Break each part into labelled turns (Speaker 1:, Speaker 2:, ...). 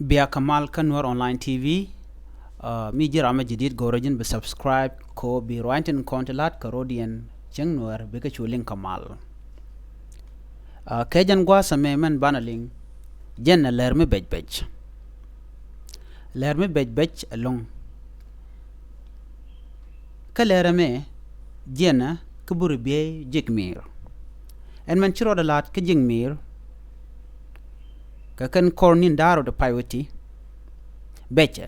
Speaker 1: بيا كمال كنور اونلاين تي في مي جرامة جديد غورجين بسبسكرايب كو بيروانتن كونتلات كروديان جنور بيكشولين كمال كيجن غواسا ميمن بانالين جنة لرمي بج اللون كلرمي جنة كبور بي جيكمير ان من شرو دلات كجيكمير كن كورنين دارو دو بايوتي بيتش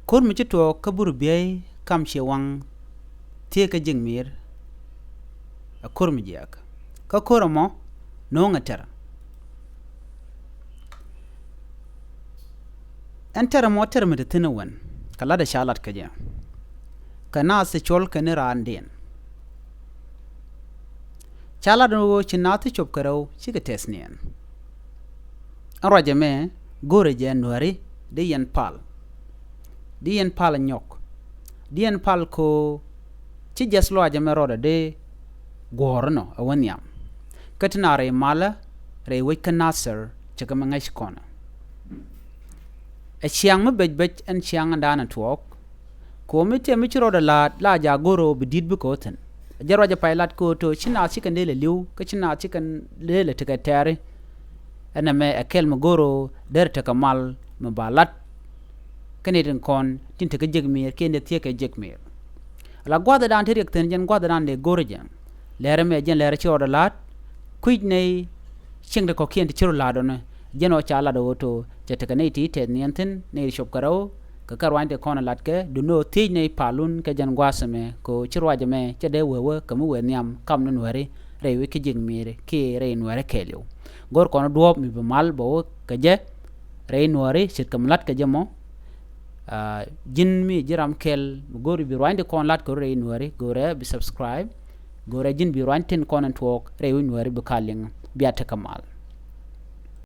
Speaker 1: كور مجتو كبور بي كامشي وان تيكا جيكمير كور مجياك كورمو نونغ ترى انتر موتر مدتنون كلا دا شالات كجا كناس چول كنراندين شالات نو چناتي چوب كرو شيك تسنين رجمه غورجه نوري ديان پال نيوك ديان پال كو ci jaslo aja meroda de gorno awanyam katinare mala re wikan nasser chaka mangash kona a chiang me bej en chiang andana tuok ko mite mi chiroda la ja goro bidid bu koten jarwa ja pailat ko to china chikan de le liu ka china chikan le tika tare ana me akel mo goro der taka mal me balat kaneden kon tin tika jegmir kende tieke jegmir la gwada dan tirik ten jen gwada dan de gorjan lere me jen lere chiro lat kuj nei chingde ko kien chiro lado ne jeno chala do to jete kanei ti te nienten nei shop karo ka karwante kona lat ke do no ti nei palun ke jen gwasame ko chiro aje me che de wewe kamu we niam kam no wari re wi ke jing mire ke re nware kelio gor kono duop mi be mal bo ke je re nware chit kam lat ke jemo jin mi jiram kel gori bi rwande kon lat ko re nuari gore bi subscribe gore jin bi rwanten kon and talk re nuari bi kalling bi atakamal